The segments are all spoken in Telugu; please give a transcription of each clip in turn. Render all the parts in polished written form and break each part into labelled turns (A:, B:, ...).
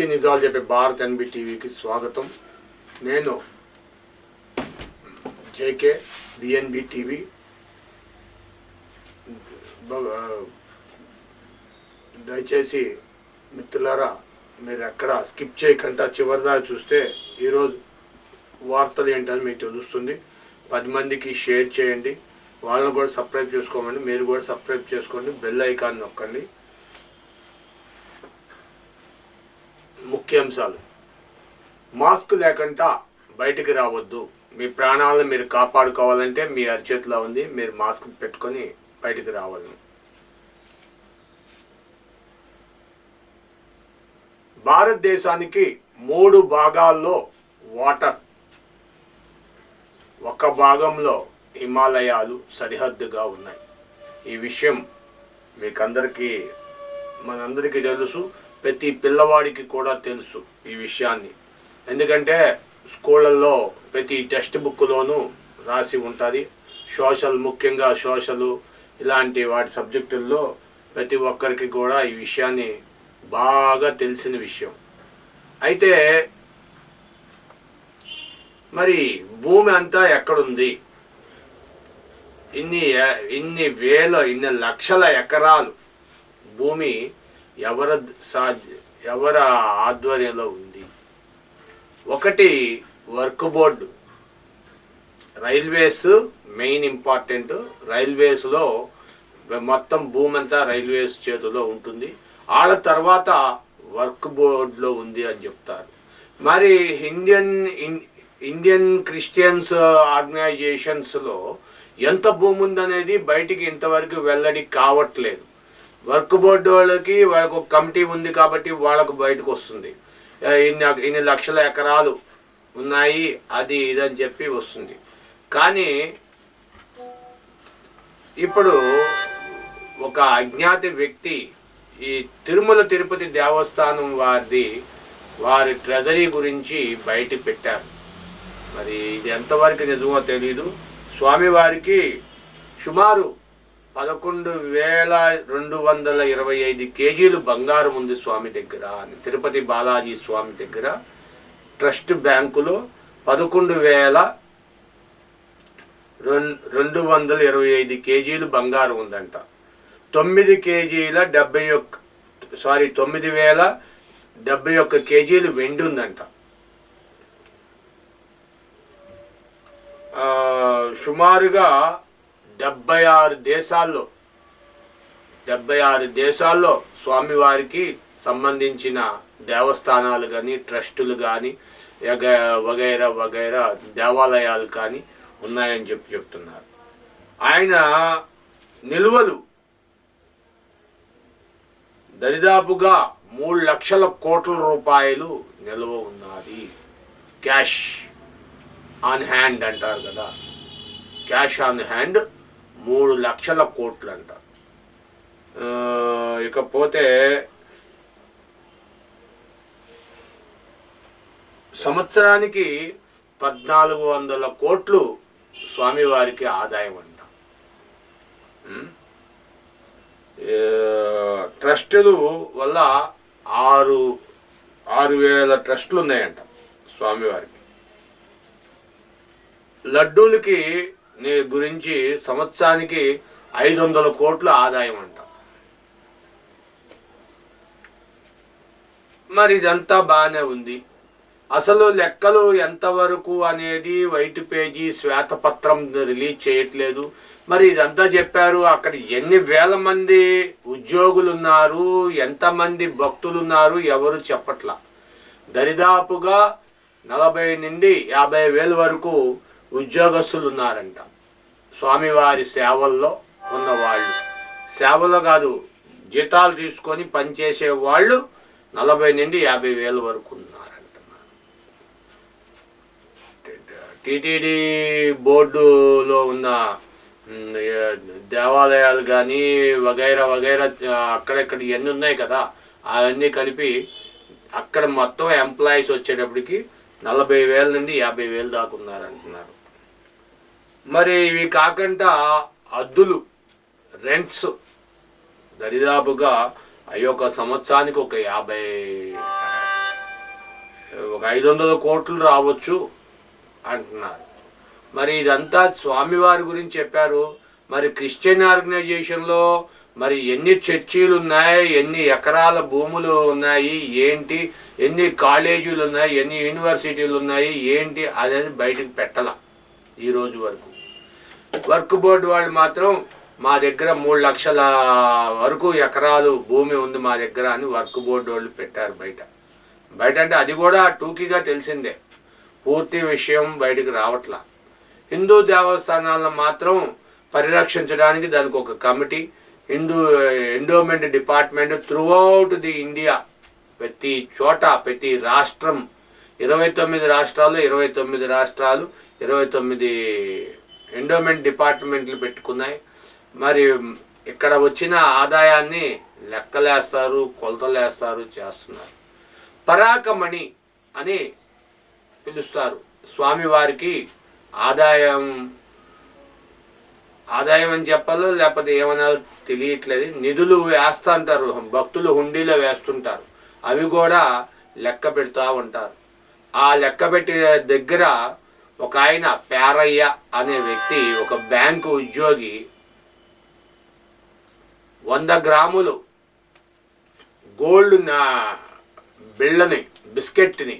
A: పచ్చి నిజాలు చెప్పే భారత్ ఎన్బి టీవీకి స్వాగతం. నేను జేకే బిఎన్బి టీవీ. దయచేసి మిత్రులారా, మీరు ఎక్కడ స్కిప్ చేయకుండా చివరిదాకా చూస్తే ఈరోజు వార్తలు ఏంటని మీకు తెలుస్తుంది. 10 మందికి షేర్ చేయండి, వాళ్ళని కూడా సబ్స్క్రైబ్ చేసుకోమండి. మీరు కూడా సబ్స్క్రైబ్ చేసుకోండి, బెల్ ఐకాన్ నొక్కండి. ముఖ్యాంశాలు: మాస్క్ లేకుండా బయటికి రావద్దు. మీ ప్రాణాలను మీరు కాపాడుకోవాలంటే మీ అరిచేతిలో ఉంది, మీరు మాస్క్ పెట్టుకొని బయటికి రావాలి. భారతదేశానికి 3 భాగాల్లో వాటర్, ఒక భాగంలో హిమాలయాలు సరిహద్దుగా ఉన్నాయి. ఈ విషయం మనందరికీ తెలుసు, ప్రతి పిల్లవాడికి కూడా తెలుసు ఈ విషయాన్ని. ఎందుకంటే స్కూళ్ళల్లో ప్రతి టెక్స్ట్ బుక్లోనూ రాసి ఉంటుంది. ముఖ్యంగా సోషల్ ఇలాంటి వాటి సబ్జెక్టుల్లో ప్రతి ఒక్కరికి కూడా ఈ విషయాన్ని బాగా తెలిసిన విషయం. అయితే మరి భూమి అంతా ఎక్కడుంది? ఇన్ని లక్షల ఎకరాలు భూమి ఎవరి ఆధ్వర్యంలో ఉంది? ఒకటి work board, railways main important. రైల్వేస్లో మొత్తం భూమి అంతా రైల్వేస్ చేతిలో ఉంటుంది. వాళ్ళ తర్వాత వర్క్ బోర్డులో ఉంది అని చెప్తారు. మరి ఇండియన్ క్రిస్టియన్స్ ఆర్గనైజేషన్స్లో ఎంత భూమి ఉందనేది బయటికి ఇంతవరకు వెల్లడి కావట్లేదు. వర్క్ బోర్డు వాళ్ళకి ఒక కమిటీ ఉంది కాబట్టి వాళ్ళకు బయటకు వస్తుంది, ఇన్ని లక్షల ఎకరాలు ఉన్నాయి, అది ఇదని చెప్పి వస్తుంది. కానీ ఇప్పుడు ఒక అజ్ఞాత వ్యక్తి ఈ తిరుమల తిరుపతి దేవస్థానం వారి ట్రెజరీ గురించి బయట పెట్టారు. మరి ఇది ఎంతవరకు నిజమో తెలీదు. స్వామివారికి సుమారు 11,225 కేజీలు బంగారం ఉంది స్వామి దగ్గర అని తిరుపతి బాలాజీ స్వామి దగ్గర ట్రస్ట్ బ్యాంకులో 11,225 కేజీలు బంగారం ఉందంట. 9,071 కేజీలు వెండి ఉందంట. సుమారుగా 76 దేశాల్లో స్వామివారికి సంబంధించిన దేవస్థానాలు కానీ ట్రస్టులు కానీ వగైరా దేవాలయాలు కానీ ఉన్నాయని చెప్తున్నారు. ఆయన నిల్వలు దరిదాపుగా 3 లక్షల కోట్ల రూపాయలు నిల్వ ఉన్నది. క్యాష్ ఆన్ హ్యాండ్ అంటారు కదా, క్యాష్ ఆన్ హ్యాండ్ 3 లక్షల కోట్లు అంట. ఇకపోతే సంవత్సరానికి 1,400 కోట్లు స్వామివారికి ఆదాయం అంట. ట్రస్టులు వల్ల 6,000 ట్రస్టులు ఉన్నాయంట స్వామివారికి. లడ్డూలకి గురించి సంవత్సరానికి 500 కోట్ల ఆదాయం అంట. మరి ఇదంతా బాగానే ఉంది. అసలు లెక్కలు ఎంతవరకు అనేది వైట్ పేజీ శ్వేతపత్రం రిలీజ్ చేయట్లేదు. మరి ఇదంతా చెప్పారు, అక్కడ ఎన్ని వేల మంది ఉద్యోగులు ఉన్నారు, ఎంతమంది భక్తులు ఉన్నారు, ఎవరు చెప్పట్లా. దరిదాపుగా 40 నుండి 50 వేల వరకు ఉద్యోగస్తులు ఉన్నారంట స్వామివారి సేవల్లో ఉన్నవాళ్ళు. సేవలో కాదు, జీతాలు తీసుకొని పనిచేసే వాళ్ళు 40 నుండి 50 వేల వరకు ఉన్నారంటున్నారు. టీటీడీ బోర్డులో ఉన్న దేవాలయాలు కానీ వగైరా అక్కడెక్కడ ఇవన్నీ ఉన్నాయి కదా, అవన్నీ కలిపి అక్కడ మొత్తం ఎంప్లాయీస్ వచ్చేటప్పటికి 40,000 నుండి 50,000 దాకా ఉన్నారంటున్నారు. మరి ఇవి కాకుండా అద్దులు, రెంట్స్ దరిదాపుగా ఒక సంవత్సరానికి ఒక ఒక 500 కోట్లు రావచ్చు అంటున్నారు. మరి ఇదంతా స్వామివారి గురించి చెప్పారు. మరి క్రిస్టియన్ ఆర్గనైజేషన్లో మరి ఎన్ని చర్చీలు ఉన్నాయి, ఎన్ని ఎకరాల భూములు ఉన్నాయి, ఏంటి, ఎన్ని కాలేజీలు ఉన్నాయి, ఎన్ని యూనివర్సిటీలు ఉన్నాయి, ఏంటి అనేది బయటకు పెట్టాల. ఈరోజు వరకు వర్క్ బోర్డు వాళ్ళు మాత్రం మా దగ్గర 3 లక్షల వరకు ఎకరాలు భూమి ఉంది మా దగ్గర అని వర్క్ బోర్డు వాళ్ళు పెట్టారు బయట. అంటే అది కూడా టూకీగా తెలిసిందే, పూర్తి విషయం బయటకు రావట్లా. హిందూ దేవస్థానాలను మాత్రం పరిరక్షించడానికి దానికి ఒక committee, endowment department throughout the India, ప్రతి చోట, ప్రతి రాష్ట్రం, 29 రాష్ట్రాలు 29 ఎండోమెంట్ డిపార్ట్మెంట్లు పెట్టుకున్నాయి. మరి ఇక్కడ వచ్చిన ఆదాయాన్ని లెక్కలేస్తారు, కొలతలేస్తారు, చేస్తున్నారు. పరాకమణి అని పిలుస్తారు స్వామివారికి. ఆదాయం అని చెప్పాలో లేకపోతే ఏమన్నా తెలియట్లేదు. నిధులు వేస్తూ ఉంటారు, భక్తులు హుండీలో వేస్తుంటారు, అవి కూడా లెక్క పెడుతూ ఉంటారు. ఆ లెక్క పెట్టే దగ్గర ఒక ఆయన పేరయ్య అనే వ్యక్తి, ఒక బ్యాంకు ఉద్యోగి, 100 గ్రాములు గోల్డ్ బిళ్ళని, బిస్కెట్ని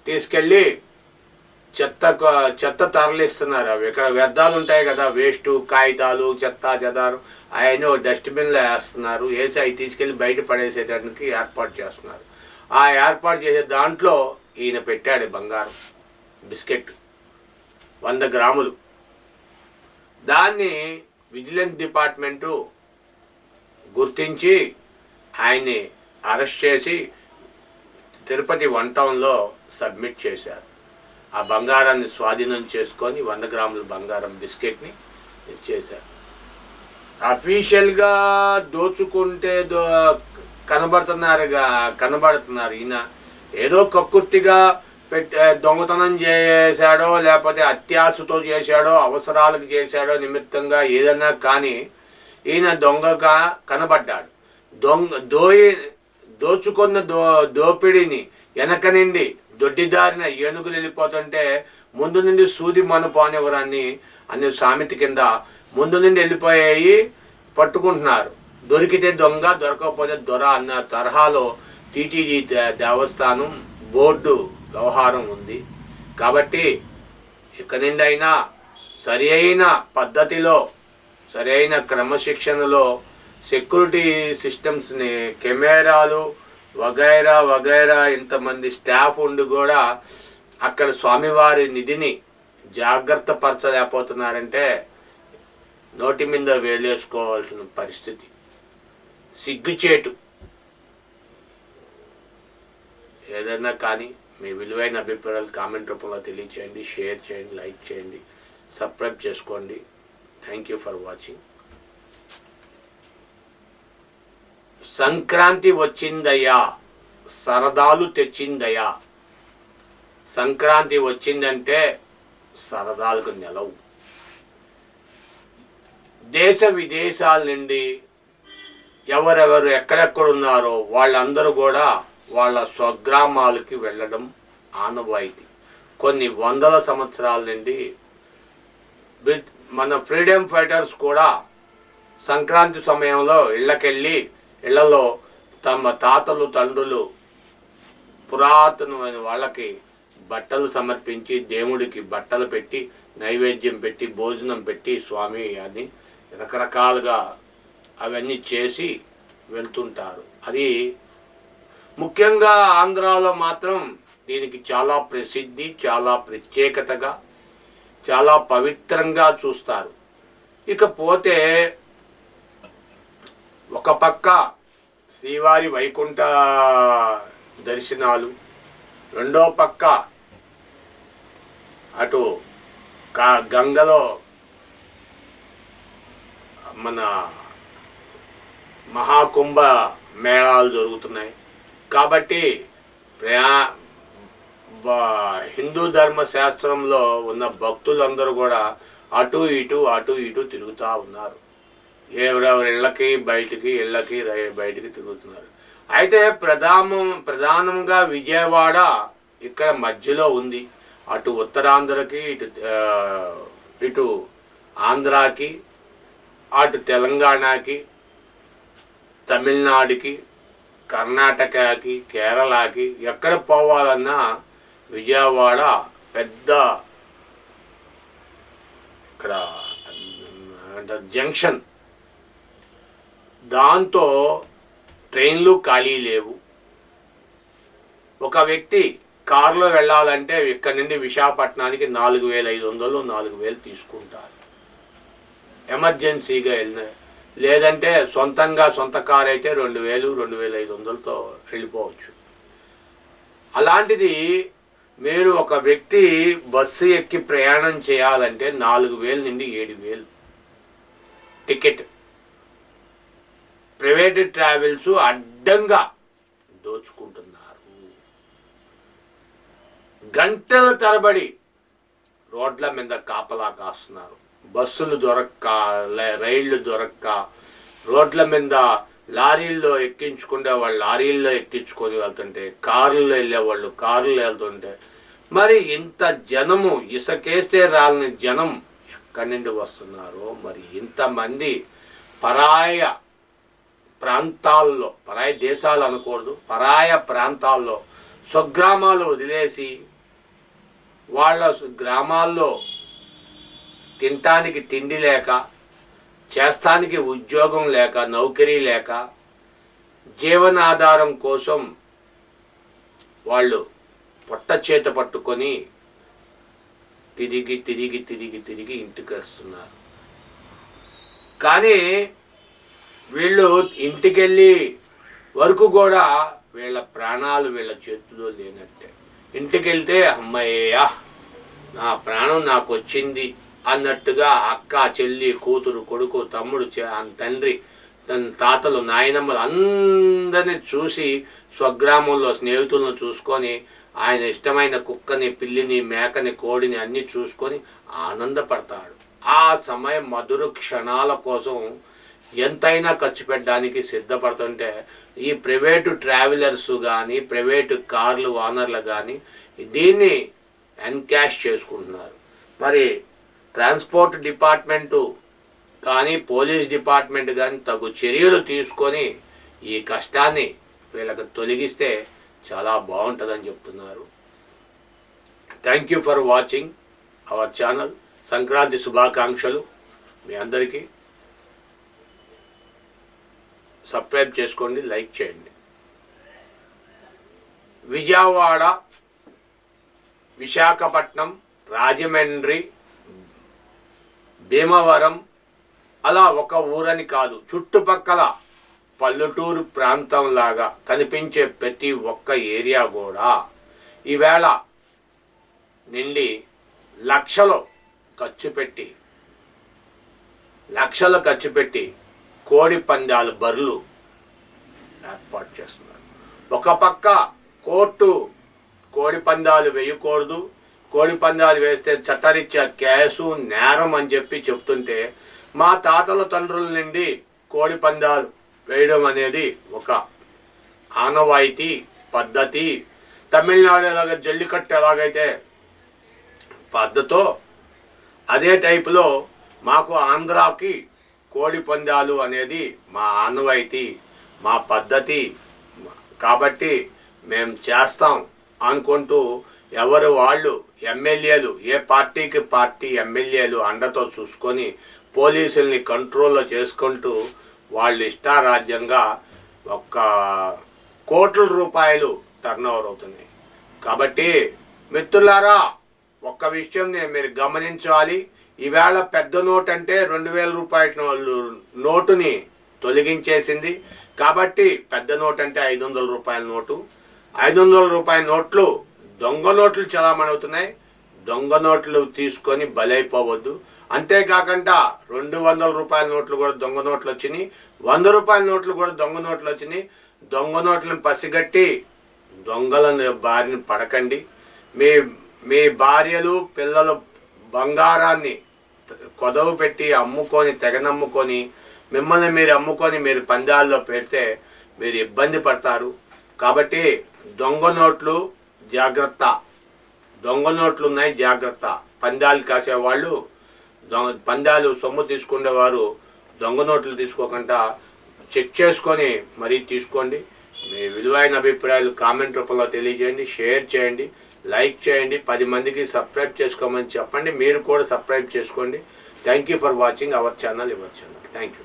A: తీసుకెళ్ళి చెత్త తరలిస్తున్నారు. అవి ఇక్కడ వ్యర్థాలు ఉంటాయి కదా, వేస్ట్ కాగితాలు, చెత్త చెదారు, అవన్నీ డస్ట్బిన్లో వేస్తున్నారు. వేసి అవి తీసుకెళ్ళి బయట పడేసేటానికి ఏర్పాటు చేస్తున్నారు. ఆ ఏర్పాటు చేసే దాంట్లో ఈయన పెట్టాడు బంగారం బిస్కెట్ 100 గ్రాములు. దాన్ని విజిలెన్స్ డిపార్ట్మెంటు గుర్తించి ఆయన్ని అరెస్ట్ చేసి తిరుపతి 1 టౌన్లో సబ్మిట్ చేశారు. ఆ బంగారాన్ని స్వాధీనం చేసుకొని 100 గ్రాముల బంగారం బిస్కెట్ని ఇచ్చేశారు. అఫీషియల్గా దోచుకుంటే కనబడుతున్నారు. ఈయన ఏదో కక్కుర్తిగా దొంగతనం చేశాడో, లేకపోతే అత్యాశతో చేశాడో, అవసరాలకు చేశాడో నిమిత్తంగా ఏదన్నా కానీ ఈయన దొంగగా కనబడ్డాడు. దోచుకున్న దోపిడిని వెనక నుండి దొడ్డిదారిన ఏనుగులు వెళ్ళిపోతుంటే ముందు నుండి సూది మనపోనివరాన్ని అనే సామెత కింద ముందు నుండి వెళ్ళిపోయాయి పట్టుకుంటున్నారు. దొరికితే దొంగ, దొరకకపోతే దొర అన్న తరహాలో టీటీడీ దేవస్థానం బోర్డు వ్యవహారం ఉంది. కాబట్టి ఇక నుండి అయినా సరి అయిన పద్ధతిలో, సరి అయిన క్రమశిక్షణలో సెక్యూరిటీ సిస్టమ్స్ని, కెమెరాలు వగైరా ఇంతమంది స్టాఫ్ ఉండి కూడా అక్కడ స్వామివారి నిధిని జాగ్రత్త పరచలేకపోతున్నారంటే నోటి మీద వేలేసుకోవాల్సిన పరిస్థితి. సిగ్గుచేటు. ఏదైనా కానీ మీ విలువైన అభిప్రాయాలు కామెంట్ రూపంలో తెలియచేయండి, షేర్ చేయండి, లైక్ చేయండి, సబ్స్క్రైబ్ చేసుకోండి. Thank you for watching. Sankranti వచ్చిందయ్యా, సరదాలు తెచ్చిందయ్యా. సంక్రాంతి వచ్చిందంటే సరదాలకు నెలవు. దేశ విదేశాల నుండి ఎవరెవరు ఎక్కడెక్కడున్నారో వాళ్ళందరూ కూడా వాళ్ళ స్వగ్రామాలకి వెళ్ళడం ఆనవాయితీ. కొన్ని వందల సంవత్సరాల నుండి మన ఫ్రీడమ్ ఫైటర్స్ కూడా సంక్రాంతి సమయంలో ఇళ్లలో తమ తాతలు తండ్రులు పురాతనమైన వాళ్ళకి బట్టలు సమర్పించి, దేవుడికి బట్టలు పెట్టి, నైవేద్యం పెట్టి, భోజనం పెట్టి, స్వామి అని రకరకాలుగా అవన్నీ చేసి వెళ్తుంటారు. అది ముఖ్యంగా ఆంధ్రాలో మాత్రం దీనికి చాలా ప్రసిద్ధి, చాలా ప్రత్యేకతగా, చాలా పవిత్రంగా చూస్తారు. ఇకపోతే ఒక పక్క శ్రీవారి వైకుంఠ దర్శనాలు, రెండో పక్క అటు గంగలో మన మహాకుంభ మేళాలు జరుగుతున్నాయి. కాబట్టి హిందూ ధర్మ శాస్త్రంలో ఉన్న భక్తులందరూ కూడా అటు ఇటు తిరుగుతూ ఉన్నారు. ఎవరెవరి ఇళ్ళకి బయటికి తిరుగుతున్నారు. అయితే ప్రధానంగా విజయవాడ ఇక్కడ మధ్యలో ఉంది. అటు ఉత్తరాంధ్రకి, ఇటు ఆంధ్రాకి, అటు తెలంగాణకి, తమిళనాడుకి, కర్ణాటకకి, కేరళకి ఎక్కడ పోవాలన్నా విజయవాడ పెద్ద ఇక్కడ జంక్షన్. దాంతో ట్రైన్లు ఖాళీ లేవు. ఒక వ్యక్తి కారులో వెళ్ళాలంటే ఇక్కడి నుండి విశాఖపట్నానికి 4,500 4,000 తీసుకుంటారు ఎమర్జెన్సీగా వెళ్ళిన. లేదంటే సొంత కారు అయితే 2,000 2,500తో వెళ్ళిపోవచ్చు. అలాంటిది మీరు ఒక వ్యక్తి బస్సు ఎక్కి ప్రయాణం చేయాలంటే 4,000 నుండి 7,000 టికెట్. ప్రైవేట్ ట్రావెల్స్ అడ్డంగా దోచుకుంటున్నారు. గంటల తరబడి రోడ్ల మీద కాపలా కాస్తున్నారు. బస్సులు దొరక్క, రైళ్లు దొరక్క, రోడ్ల మీద లారీల్లో ఎక్కించుకుంటే వాళ్ళు లారీల్లో ఎక్కించుకొని వెళ్తుంటే, కారుల్లో వెళ్ళేవాళ్ళు కారుల్లో వెళ్తుంటే, మరి ఇంత జనము, ఇసుకేస్తే రాలని జనం ఎక్కడి నుండి వస్తున్నారో. మరి ఇంతమంది పరాయ ప్రాంతాల్లో, పరాయ దేశాలు అనకూడదు, పరాయ ప్రాంతాల్లో స్వగ్రామాలు వదిలేసి వాళ్ళ గ్రామాల్లో తినటానికి తిండి లేక, చేస్తానికి ఉద్యోగం లేక, నౌకరీ లేక, జీవనాధారం కోసం వాళ్ళు పొట్ట చేత పట్టుకొని తిరిగి తిరిగి తిరిగి తిరిగి ఇంటికి వస్తున్నారు. కానీ వీళ్ళు ఇంటికెళ్ళి వరకు కూడా వీళ్ళ ప్రాణాలు వీళ్ళ చేతిలో లేనట్టే. ఇంటికెళ్తే అమ్మయ్య నా ప్రాణం నాకు వచ్చింది అన్నట్టుగా అక్క, చెల్లి, కూతురు, కొడుకు, తమ్ముడు, తండ్రి, తన తాతలు, నాయనమ్మలు అందరినీ చూసి, స్వగ్రామంలో స్నేహితులను చూసుకొని, ఆయన ఇష్టమైన కుక్కని, పిల్లిని, మేకని, కోడిని అన్నీ చూసుకొని ఆనందపడతాడు. ఆ సమయం మధుర క్షణాల కోసం ఎంతైనా ఖర్చు పెట్టడానికి సిద్ధపడుతుంటే ఈ ప్రైవేటు ట్రావెలర్స్ కానీ, ప్రైవేటు కార్లు ఓనర్లు కానీ దీన్ని ఎన్కాష్ చేసుకుంటున్నారు. మరి ట్రాన్స్పోర్ట్ డిపార్ట్మెంటు కానీ, పోలీస్ డిపార్ట్మెంట్ కానీ తగు చర్యలు తీసుకొని ఈ కష్టాన్ని వీళ్ళకి తొలగిస్తే చాలా బాగుంటుందని చెప్తున్నారు. Thank you for watching our channel. Sankranti శుభాకాంక్షలు మీ అందరికీ. సబ్స్క్రైబ్ చేసుకోండి, లైక్ చేయండి. విజయవాడ, విశాఖపట్నం, రాజమండ్రి, భీమవరం అలా ఒక ఊరని కాదు, చుట్టుపక్కల పల్లెటూరు ప్రాంతంలాగా కనిపించే ప్రతి ఒక్క ఏరియా కూడా ఈవేళ నిండి లక్షలు ఖర్చు పెట్టి కోడి పందాలు, బర్రెలు ఏర్పాటు చేస్తున్నారు. ఒక పక్క కోర్టు కోడి పందాలు వేయకూడదు, కోడి పందాలు వేస్తే చట్టరీత్యా కేసు, నేరం అని చెప్తుంటే, మా తాతల తండ్రుల నుండి కోడి పందాలు వేయడం అనేది ఒక ఆనవాయితీ పద్ధతి. తమిళనాడు ఎలాగ జల్లికట్టు ఎలాగైతే పద్ధతో అదే టైపులో మాకు ఆంధ్రాకి కోడి పందాలు అనేది మా ఆనవాయితీ, మా పద్ధతి. కాబట్టి మేము చేస్తాం అనుకుంటూ ఎవరు వాళ్ళు ఎమ్మెల్యేలు, ఏ పార్టీకి పార్టీ ఎమ్మెల్యేలు అండతో చూసుకొని పోలీసుల్ని కంట్రోల్లో చేసుకుంటూ వాళ్ళు ఇష్టారాజ్యంగా కోట్ల రూపాయలు టర్నోవర్ అవుతున్నాయి. కాబట్టి మిత్రులారా, ఒక్క విషయం మీరు గమనించాలి. ఈవేళ పెద్ద నోట్ అంటే 2,000 రూపాయల నోటుని తొలగించేసింది. కాబట్టి పెద్ద నోట్ అంటే 500 రూపాయల నోటు. 500 రూపాయల నోట్లు దొంగ నోట్లు చలామణి అవుతున్నాయి. దొంగ నోట్లు తీసుకొని బలైపోవద్దు. అంతేకాకుండా 200 రూపాయల నోట్లు కూడా దొంగ నోట్లు వచ్చినాయి, 100 రూపాయల నోట్లు కూడా దొంగ నోట్లు వచ్చినాయి. దొంగ నోట్లను పసిగట్టి దొంగల బారిన పడకండి. మీ భార్యలు, పిల్లలు బంగారాన్ని కొదవు పెట్టి అమ్ముకొని, తెగనమ్ముకొని, మిమ్మల్ని మీరు అమ్ముకొని మీరు పందాల్లో పెడితే మీరు ఇబ్బంది పడతారు. కాబట్టి దొంగ నోట్లు జాగ్రత్త, దొంగ నోట్లు ఉన్నాయి జాగ్రత్త. పందాలు కాసేవాళ్ళు, పందాలు సొమ్ము తీసుకునేవారు దొంగ నోట్లు తీసుకోకుండా చెక్ చేసుకొని మరీ తీసుకోండి. మీ విలువైన అభిప్రాయాలు కామెంట్ రూపంలో తెలియజేయండి, షేర్ చేయండి, లైక్ చేయండి, 10 మందికి సబ్స్క్రైబ్ చేసుకోమని చెప్పండి. మీరు కూడా సబ్స్క్రైబ్ చేసుకోండి. Thank you for watching our channel. Thank you.